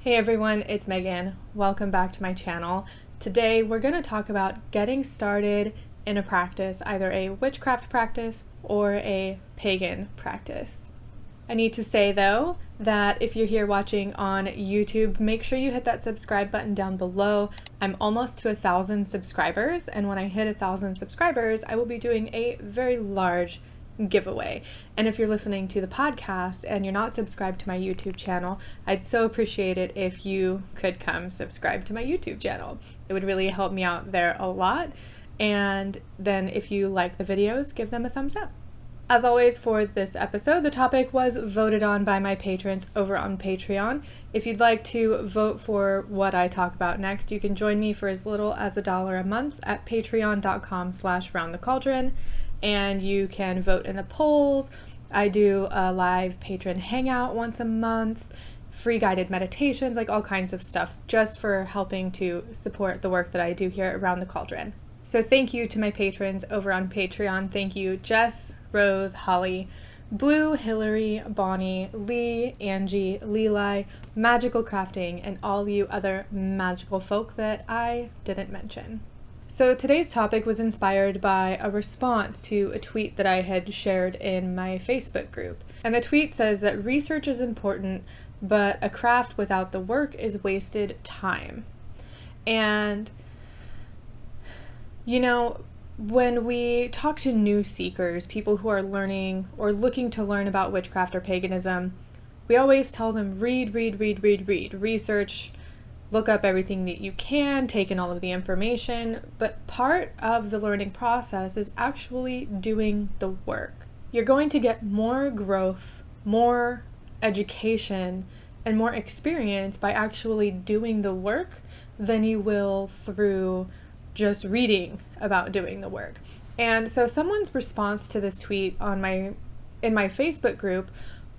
Hey everyone, it's Megan. Welcome back to my channel. Today we're going to talk about getting started in a practice, either a witchcraft practice or a pagan practice. I need to say though that if you're here watching on YouTube, make sure you hit that subscribe button down below. I'm almost to 1,000 subscribers, and when I hit 1,000 subscribers, I will be doing a very large giveaway. And if you're listening to the podcast and you're not subscribed to my YouTube channel, I'd so appreciate it if you could come subscribe to my YouTube channel. It would really help me out there a lot. And then if you like the videos, give them a thumbs up. As always, for this episode, the topic was voted on by my patrons over on Patreon. If you'd like to vote for what I talk about next, you can join me for as little as $1 a month at patreon.com/roundthecauldron. And you can vote in the polls. I do a live patron hangout once a month, free guided meditations, like all kinds of stuff, just for helping to support the work that I do here at Round the Cauldron. So thank you to my patrons over on Patreon. Thank you, Jess, Rose, Holly, Blue, Hillary, Bonnie, Lee, Angie, Leli, Magical Crafting, and all you other magical folk that I didn't mention. So today's topic was inspired by a response to a tweet that I had shared in my Facebook group. And the tweet says that research is important, but a craft without the work is wasted time. And, you know, when we talk to new seekers, people who are learning or looking to learn about witchcraft or paganism, we always tell them read, research, look up everything that you can, take in all of the information, but part of the learning process is actually doing the work. You're going to get more growth, more education, and more experience by actually doing the work than you will through just reading about doing the work. And so someone's response to this tweet in my Facebook group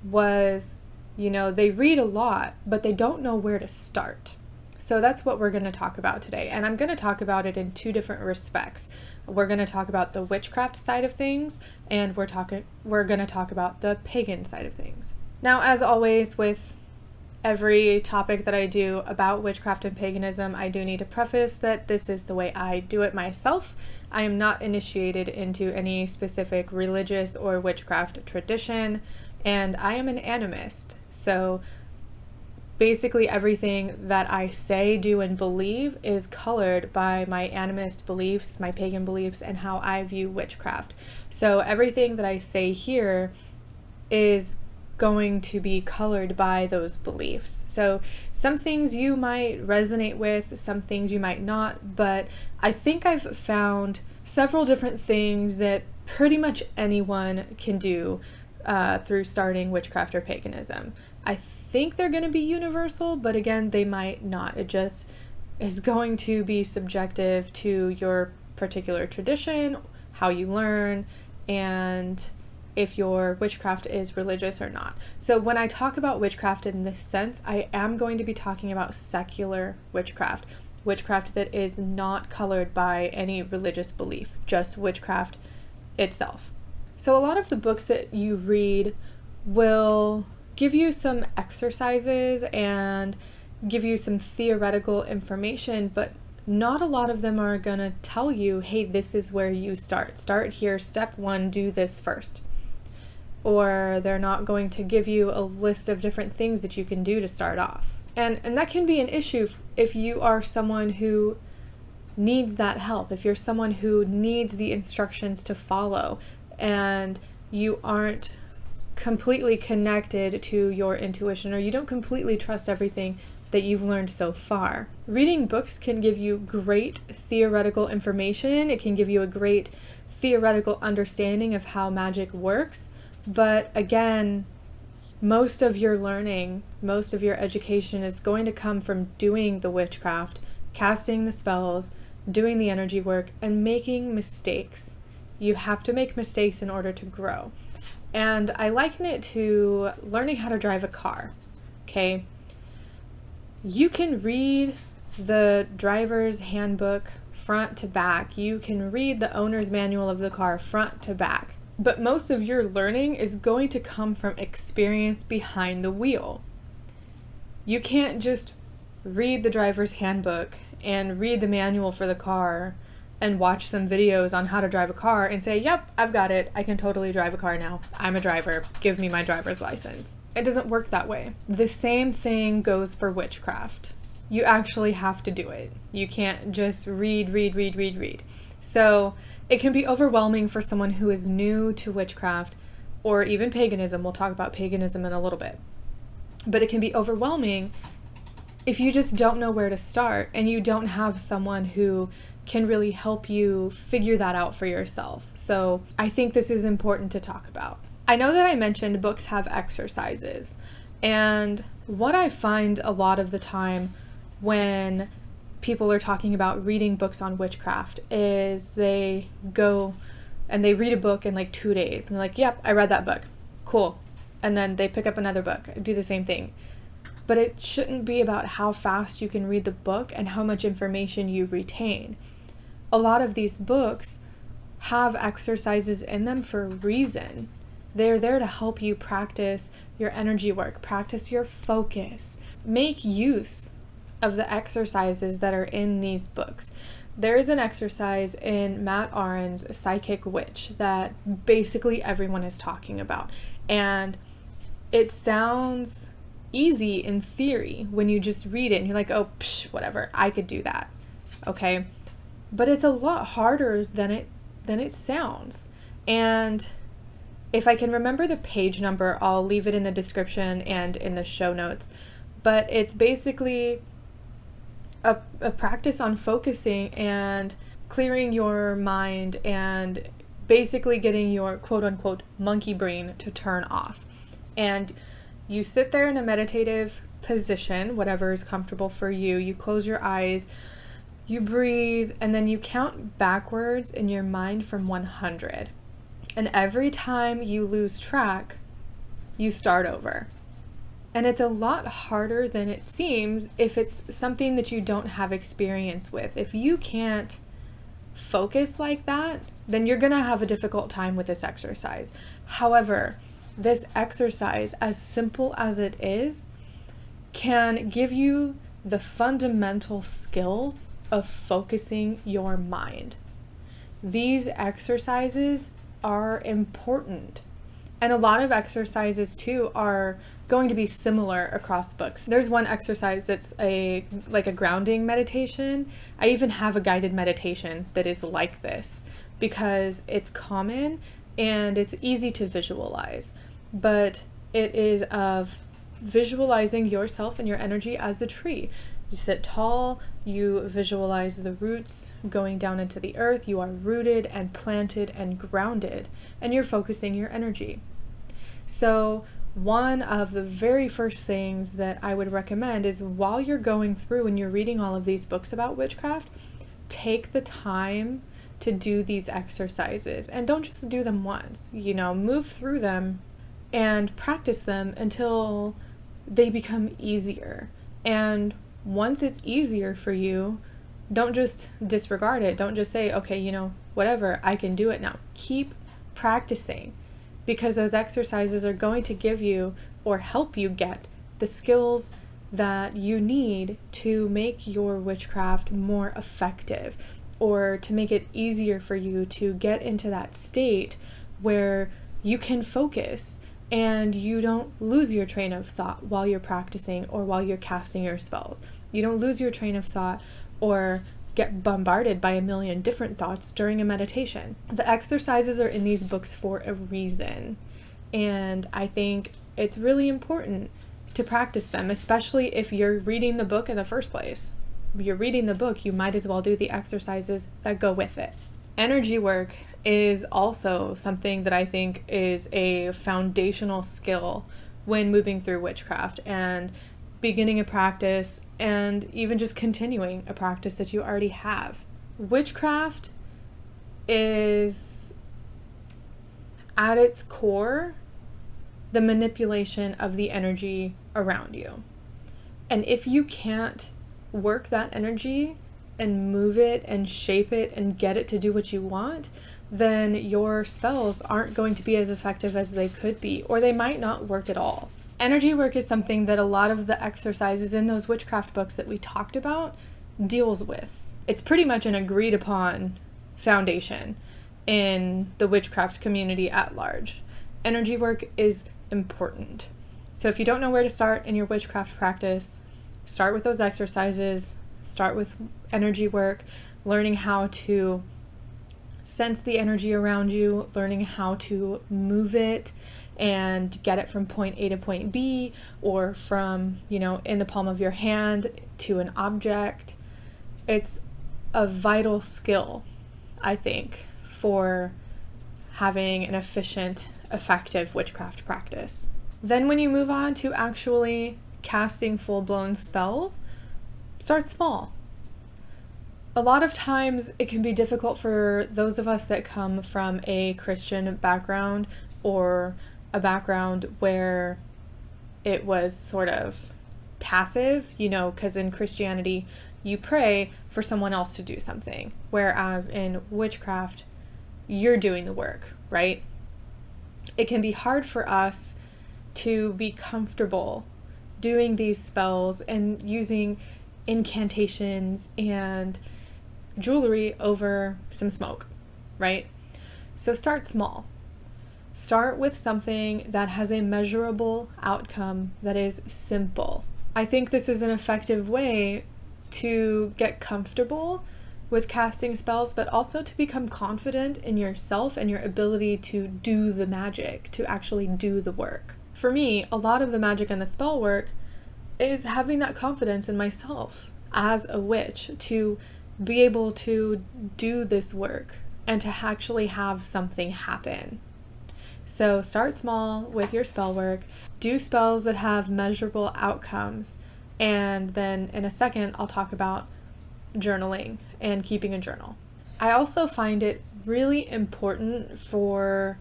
was, they read a lot, but they don't know where to start. So that's what we're going to talk about today. And I'm going to talk about it in two different respects. We're going to talk about the witchcraft side of things, and we're going to talk about the pagan side of things. Now, as always, with every topic that I do about witchcraft and paganism, I do need to preface that this is the way I do it myself. I am not initiated into any specific religious or witchcraft tradition, and I am an animist. So basically everything that I say, do, and believe is colored by my animist beliefs, my pagan beliefs, and how I view witchcraft. So everything that I say here is going to be colored by those beliefs. So some things you might resonate with, some things you might not, but I think I've found several different things that pretty much anyone can do through starting witchcraft or paganism. I think they're going to be universal, but again, they might not. It just is going to be subjective to your particular tradition, how you learn, and if your witchcraft is religious or not. So when I talk about witchcraft in this sense, I am going to be talking about secular witchcraft that is not colored by any religious belief, just witchcraft itself. So a lot of the books that you read will give you some exercises and give you some theoretical information, but not a lot of them are going to tell you, hey, this is where you start. Start here, step 1, do this first. Or they're not going to give you a list of different things that you can do to start off. And that can be an issue if you are someone who needs that help, if you're someone who needs the instructions to follow and you aren't completely connected to your intuition, or you don't completely trust everything that you've learned so far. Reading books can give you great theoretical information. It can give you a great theoretical understanding of how magic works. But again, most of your learning, most of your education is going to come from doing the witchcraft, casting the spells, doing the energy work, and making mistakes. You have to make mistakes in order to grow. And I liken it to learning how to drive a car, okay? You can read the driver's handbook front to back. You can read the owner's manual of the car front to back. But most of your learning is going to come from experience behind the wheel. You can't just read the driver's handbook and read the manual for the car and watch some videos on how to drive a car and say, yep, I've got it. I can totally drive a car now. I'm a driver. Give me my driver's license. It doesn't work that way. The same thing goes for witchcraft. You actually have to do it. You can't just read. So it can be overwhelming for someone who is new to witchcraft or even paganism. We'll talk about paganism in a little bit. But it can be overwhelming if you just don't know where to start and you don't have someone who can really help you figure that out for yourself. So I think this is important to talk about. I know that I mentioned books have exercises, and what I find a lot of the time when people are talking about reading books on witchcraft is they go and they read a book in like 2 days and they're like, yep, I read that book. Cool. And then they pick up another book, do the same thing. But it shouldn't be about how fast you can read the book and how much information you retain. A lot of these books have exercises in them for a reason. They're there to help you practice your energy work, practice your focus, make use of the exercises that are in these books. There is an exercise in Matt Aron's Psychic Witch that basically everyone is talking about. And it sounds easy in theory when you just read it and you're like, oh, whatever, I could do that. Okay? But it's a lot harder than it sounds. And if I can remember the page number, I'll leave it in the description and in the show notes. But it's basically a practice on focusing and clearing your mind and basically getting your quote-unquote monkey brain to turn off. And you sit there in a meditative position, whatever is comfortable for you. You close your eyes, you breathe, and then you count backwards in your mind from 100. And every time you lose track, you start over. And it's a lot harder than it seems if it's something that you don't have experience with. If you can't focus like that, then you're going to have a difficult time with this exercise. However, this exercise, as simple as it is, can give you the fundamental skill of focusing your mind. These exercises are important. And a lot of exercises too are going to be similar across books. There's one exercise that's like a grounding meditation. I even have a guided meditation that is like this because it's common and it's easy to visualize. But it is of visualizing yourself and your energy as a tree. You sit tall, you visualize the roots going down into the earth, you are rooted and planted and grounded, and you're focusing your energy. So one of the very first things that I would recommend is while you're going through and you're reading all of these books about witchcraft, take the time to do these exercises. And don't just do them once, move through them and practice them until they become easier. And once it's easier for you, don't just disregard it. Don't just say, okay, whatever, I can do it now. Keep practicing, because those exercises are going to give you or help you get the skills that you need to make your witchcraft more effective, or to make it easier for you to get into that state where you can focus and you don't lose your train of thought while you're practicing or while you're casting your spells. You don't lose your train of thought or get bombarded by a million different thoughts during a meditation. The exercises are in these books for a reason, and I think it's really important to practice them, especially if you're reading the book in the first place. If you're reading the book, you might as well do the exercises that go with it. Energy work is also something that I think is a foundational skill when moving through witchcraft and beginning a practice and even just continuing a practice that you already have. Witchcraft is, at its core, the manipulation of the energy around you. And if you can't work that energy and move it and shape it and get it to do what you want, then your spells aren't going to be as effective as they could be, or they might not work at all. Energy work is something that a lot of the exercises in those witchcraft books that we talked about deals with. It's pretty much an agreed upon foundation in the witchcraft community at large. Energy work is important. So if you don't know where to start in your witchcraft practice, start with those exercises, start with energy work, learning how to sense the energy around you, learning how to move it and get it from point A to point B, or from, in the palm of your hand to an object. It's a vital skill, I think, for having an efficient, effective witchcraft practice. Then when you move on to actually casting full-blown spells, start small. A lot of times it can be difficult for those of us that come from a Christian background, or a background where it was sort of passive, because in Christianity you pray for someone else to do something, whereas in witchcraft you're doing the work, right? It can be hard for us to be comfortable doing these spells and using incantations and jewelry over some smoke, right? So start small. Start with something that has a measurable outcome that is simple. I think this is an effective way to get comfortable with casting spells, but also to become confident in yourself and your ability to do the magic, to actually do the work. For me, a lot of the magic and the spell work is having that confidence in myself as a witch to be able to do this work and to actually have something happen. So start small with your spell work, do spells that have measurable outcomes, and then in a second I'll talk about journaling and keeping a journal. I also find it really important for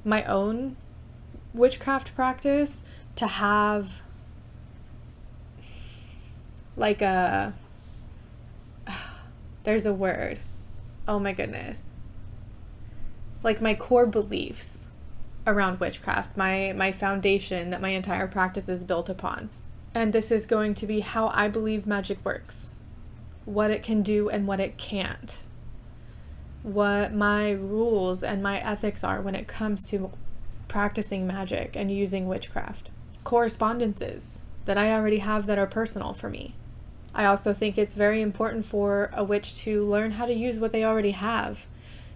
my own witchcraft practice to have like there's a word, oh my goodness, like my core beliefs around witchcraft, my foundation that my entire practice is built upon. And this is going to be how I believe magic works, what it can do and what it can't, what my rules and my ethics are when it comes to practicing magic and using witchcraft, correspondences that I already have that are personal for me. I also think it's very important for a witch to learn how to use what they already have.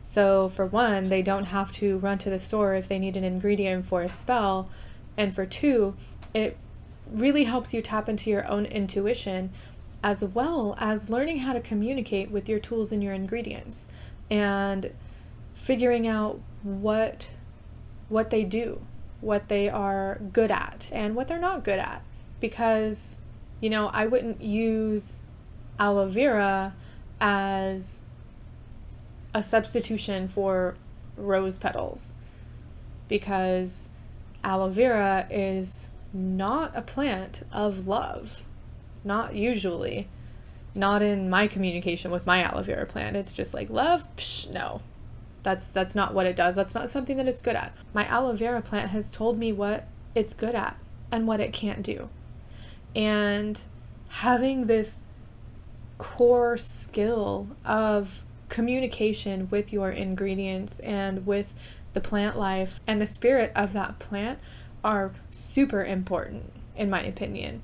So for one, they don't have to run to the store if they need an ingredient for a spell. And for two, it really helps you tap into your own intuition, as well as learning how to communicate with your tools and your ingredients and figuring out what they do, what they are good at and what they're not good at. Because I wouldn't use aloe vera as a substitution for rose petals, because aloe vera is not a plant of love. Not usually. Not in my communication with my aloe vera plant. It's just like, love? Psh, no. That's not what it does. That's not something that it's good at. My aloe vera plant has told me what it's good at and what it can't do. And having this core skill of communication with your ingredients and with the plant life and the spirit of that plant are super important, in my opinion.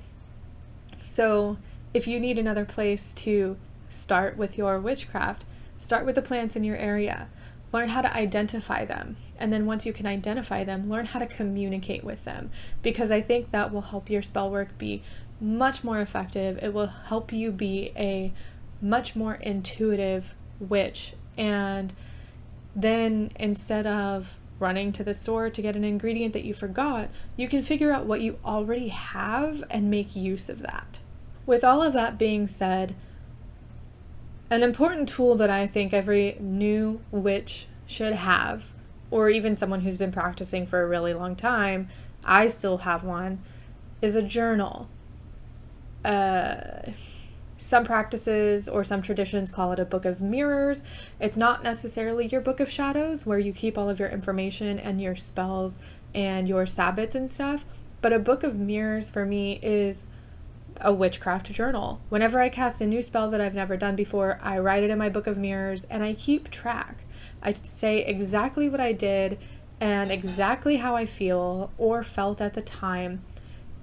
So if you need another place to start with your witchcraft, start with the plants in your area. Learn how to identify them. And then once you can identify them, learn how to communicate with them, because I think that will help your spell work be much more effective. It will help you be a much more intuitive witch. And then instead of running to the store to get an ingredient that you forgot, you can figure out what you already have and make use of that. With all of that being said, an important tool that I think every new witch should have, or even someone who's been practicing for a really long time, I still have one, is a journal. Some practices or some traditions call it a book of mirrors. It's not necessarily your book of shadows where you keep all of your information and your spells and your sabbats and stuff, But a book of mirrors for me is a witchcraft journal. Whenever I cast a new spell that I've never done before, I write it in my book of mirrors and I keep track. I say exactly what I did and exactly how I feel or felt at the time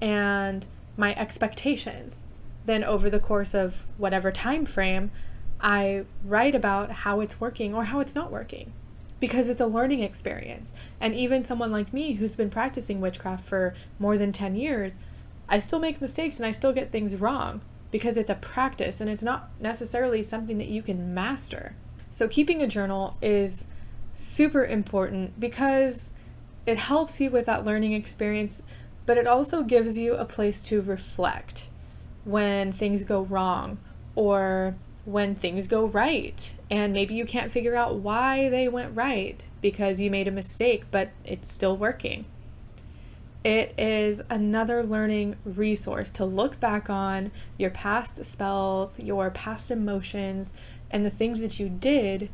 and my expectations. Then over the course of whatever time frame, I write about how it's working or how it's not working, because it's a learning experience. And even someone like me who's been practicing witchcraft for more than 10 years, I still make mistakes and I still get things wrong because it's a practice and it's not necessarily something that you can master. So keeping a journal is super important because it helps you with that learning experience, but it also gives you a place to reflect when things go wrong or when things go right. And maybe you can't figure out why they went right because you made a mistake, but it's still working. It is another learning resource to look back on your past spells, your past emotions, and the things that you did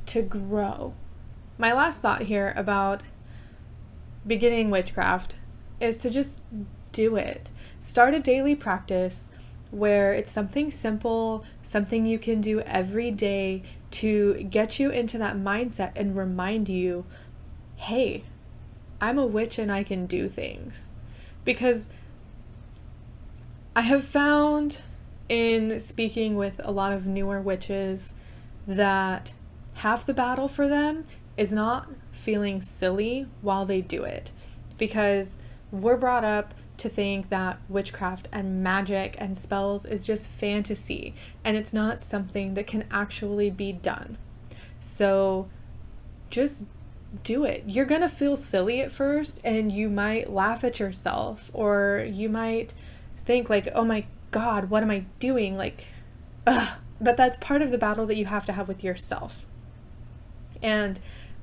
to grow. My last thought here about beginning witchcraft is to just do it. Start a daily practice where it's something simple, something you can do every day to get you into that mindset and remind you, hey, I'm a witch and I can do things. Because I have found in speaking with a lot of newer witches that half the battle for them is not feeling silly while they do it. Because we're brought up to think that witchcraft and magic and spells is just fantasy and it's not something that can actually be done. So just do it. You're gonna feel silly at first and you might laugh at yourself or you might think like, oh my God, what am I doing? Like, ugh. But that's part of the battle that you have to have with yourself. And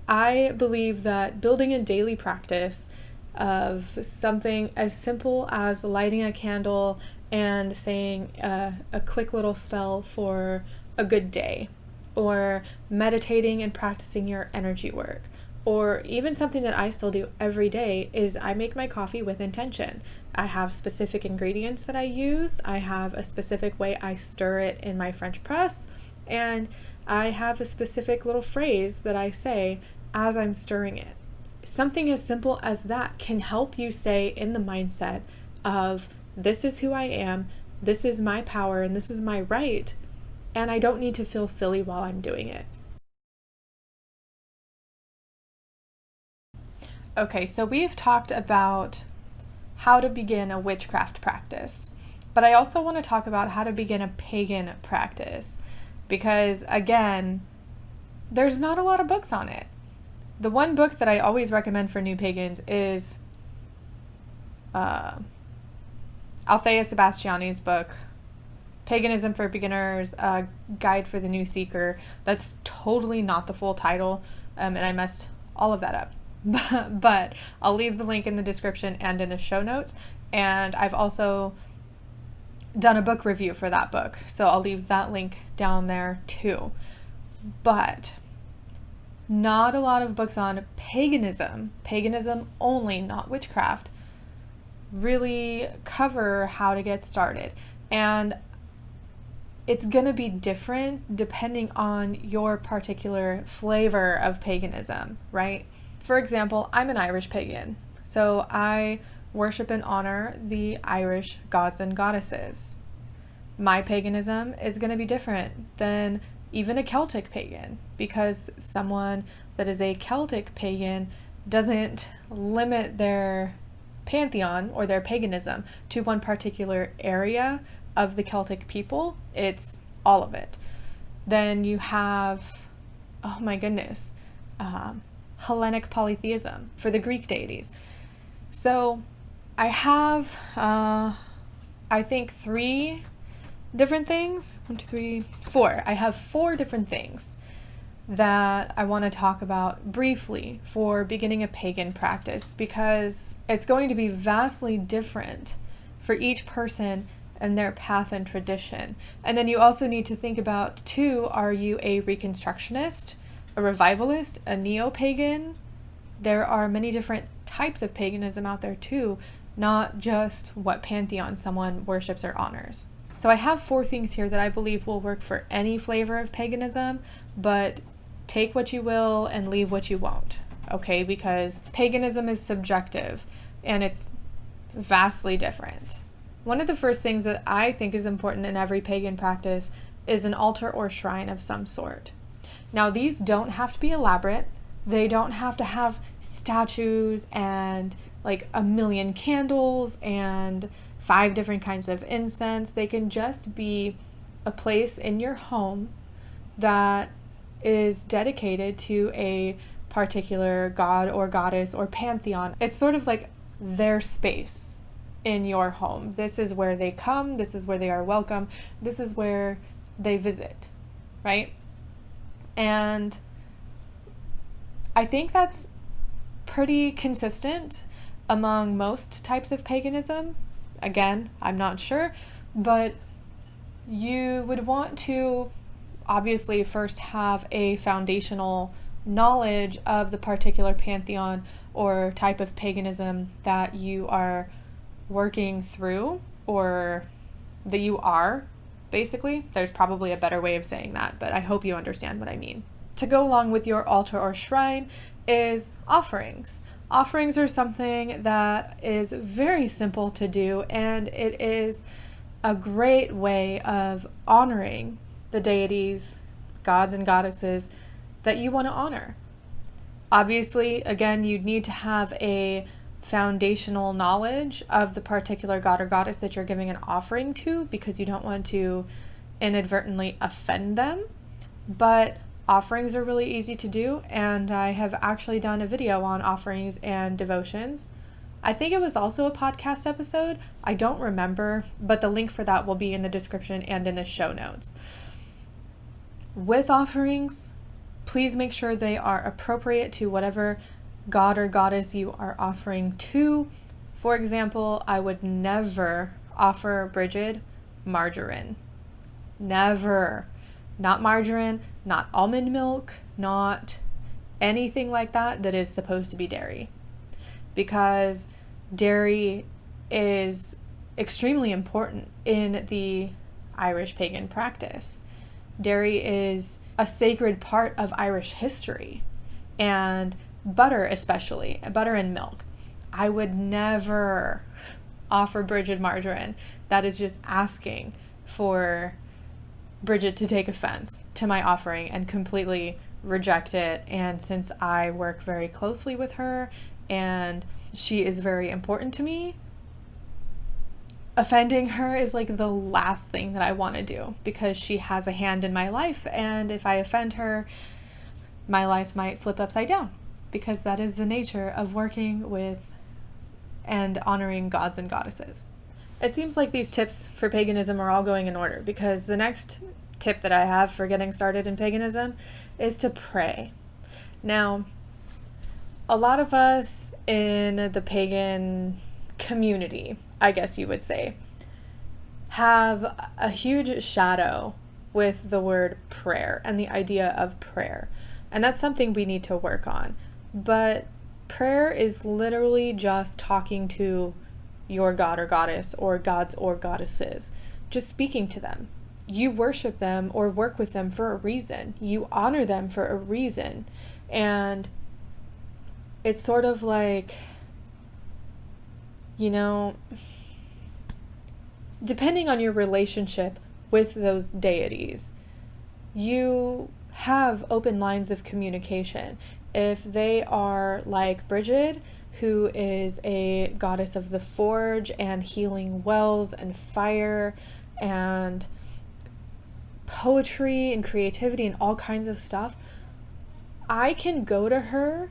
I believe that building a daily practice of something as simple as lighting a candle and saying a quick little spell for a good day, or meditating and practicing your energy work, or even something that I still do every day is I make my coffee with intention. I have specific ingredients that I use. I have a specific way I stir it in my French press, and I have a specific little phrase that I say as I'm stirring it. Something as simple as that can help you stay in the mindset of this is who I am, this is my power, and this is my right, and I don't need to feel silly while I'm doing it. Okay, so we've talked about how to begin a witchcraft practice, but I also want to talk about how to begin a pagan practice because, again, there's not a lot of books on it. The one book that I always recommend for new pagans is Althea Sebastiani's book, Paganism for Beginners, a Guide for the New Seeker. That's totally not the full title, and I messed all of that up. But I'll leave the link in the description and in the show notes. And I've also done a book review for that book, so I'll leave that link down there too. But not a lot of books on paganism only, not witchcraft, really cover how to get started. And it's going to be different depending on your particular flavor of paganism, right? For example, I'm an Irish pagan, so I worship and honor the Irish gods and goddesses. My paganism is going to be different than even a Celtic pagan, because someone that is a Celtic pagan doesn't limit their pantheon or their paganism to one particular area of the Celtic people. It's all of it. Then you have, oh my goodness, Hellenic polytheism for the Greek deities. So I have, I think 3 different things. 1, 2, 3, 4. I have 4 different things that I want to talk about briefly for beginning a pagan practice, because it's going to be vastly different for each person and their path and tradition. And then you also need to think about too, are you a Reconstructionist, a revivalist, a neo-pagan? There are many different types of paganism out there too not just what pantheon someone worships or honors. So I have 4 things here that I believe will work for any flavor of paganism, but take what you will and leave what you won't, okay? Because paganism is subjective and it's vastly different. One of the first things that I think is important in every pagan practice is an altar or shrine of some sort. Now, these don't have to be elaborate. They don't have to have statues and like a million candles and 5 different kinds of incense. They can just be a place in your home that is dedicated to a particular god or goddess or pantheon. It's sort of like their space in your home. This is where they come, this is where they are welcome, this is where they visit, right? And I think that's pretty consistent among most types of paganism. Again, I'm not sure, but you would want to obviously first have a foundational knowledge of the particular pantheon or type of paganism that you are working through, or that you are, basically. There's probably a better way of saying that, but I hope you understand what I mean. To go along with your altar or shrine is offerings. Offerings are something that is very simple to do, and it is a great way of honoring the deities, gods and goddesses that you want to honor. Obviously, again, you need to have a foundational knowledge of the particular god or goddess that you're giving an offering to, because you don't want to inadvertently offend them. But offerings are really easy to do, and I have actually done a video on offerings and devotions. I think it was also a podcast episode. I don't remember, but the link for that will be in the description and in the show notes. With offerings, please make sure they are appropriate to whatever god or goddess you are offering to. For example, I would never offer Bridget margarine. Never. Not margarine, not almond milk, not anything like that that is supposed to be dairy. Because dairy is extremely important in the Irish pagan practice. Dairy is a sacred part of Irish history, and butter especially, butter and milk. I would never offer Bridget margarine. That is just asking for Bridget to take offense to my offering and completely reject it. And since I work very closely with her and she is very important to me, offending her is like the last thing that I want to do, because she has a hand in my life, and if I offend her, my life might flip upside down, because that is the nature of working with and honoring gods and goddesses. It seems like these tips for paganism are all going in order, because the next tip that I have for getting started in paganism is to pray. Now, a lot of us in the pagan community, I guess you would say, have a huge shadow with the word prayer and the idea of prayer. And that's something we need to work on. But prayer is literally just talking to your god or goddess, or gods or goddesses, just speaking to them. You worship them or work with them for a reason. You honor them for a reason. And it's sort of like, you know, depending on your relationship with those deities, you have open lines of communication. If they are like Bridget, who is a goddess of the forge and healing wells and fire and poetry and creativity and all kinds of stuff, I can go to her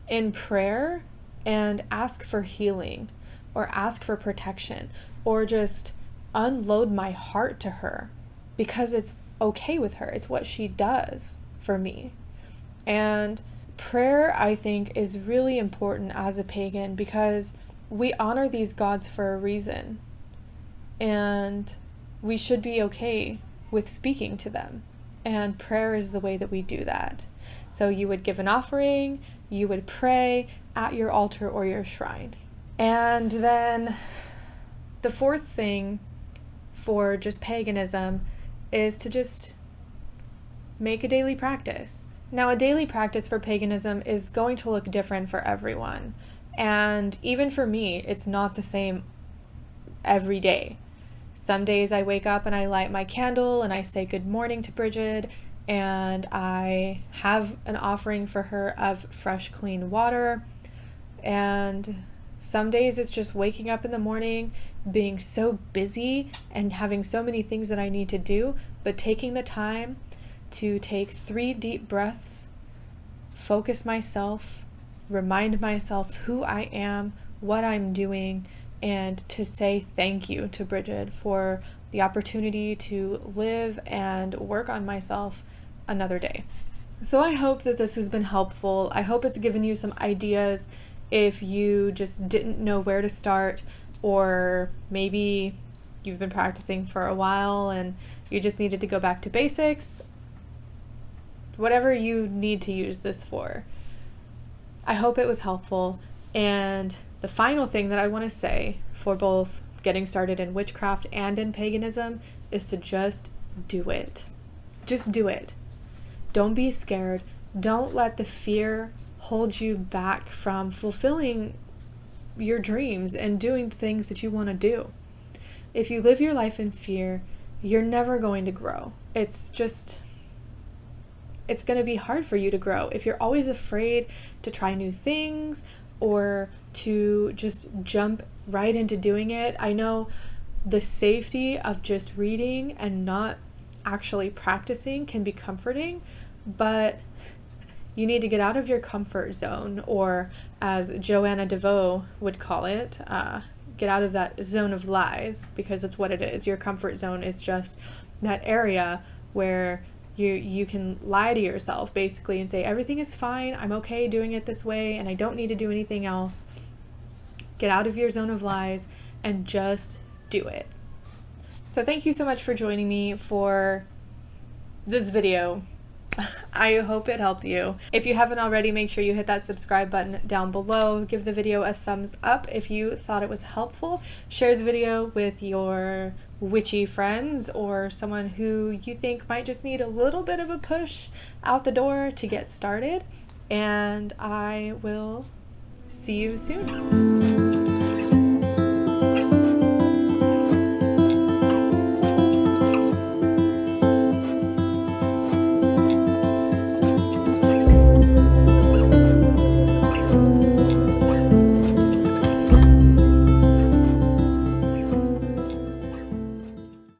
in prayer and ask for healing or ask for protection or just unload my heart to her, because it's okay with her. It's what she does for me. And prayer, I think, is really important as a pagan, because we honor these gods for a reason, and we should be okay with speaking to them. And prayer is the way that we do that. So you would give an offering, you would pray at your altar or your shrine. And then the fourth thing for just paganism is to just make a daily practice. Now, a daily practice for paganism is going to look different for everyone. And even for me, it's not the same every day. Some days I wake up and I light my candle and I say good morning to Bridget, and I have an offering for her of fresh, clean water. And some days it's just waking up in the morning, being so busy and having so many things that I need to do, but taking the time to take 3 deep breaths, focus myself, remind myself who I am, what I'm doing, and to say thank you to Bridget for the opportunity to live and work on myself another day. So I hope that this has been helpful. I hope it's given you some ideas if you just didn't know where to start, or maybe you've been practicing for a while and you just needed to go back to basics. Whatever you need to use this for. I hope it was helpful. And the final thing that I want to say for both getting started in witchcraft and in paganism is to just do it. Just do it. Don't be scared. Don't let the fear hold you back from fulfilling your dreams and doing the things that you want to do. If you live your life in fear, you're never going to grow. It's going to be hard for you to grow. If you're always afraid to try new things or to just jump right into doing it, I know the safety of just reading and not actually practicing can be comforting, but you need to get out of your comfort zone, or as Joanna DeVoe would call it, get out of that zone of lies, because it's what it is. Your comfort zone is just that area where you can lie to yourself basically and say everything is fine, I'm okay doing it this way, and I don't need to do anything else. Get out of your zone of lies and just do it. So thank you so much for joining me for this video. I hope it helped you. If you haven't already, make sure you hit that subscribe button down below. Give the video a thumbs up if you thought it was helpful. Share the video with your witchy friends or someone who you think might just need a little bit of a push out the door to get started. And I will see you soon.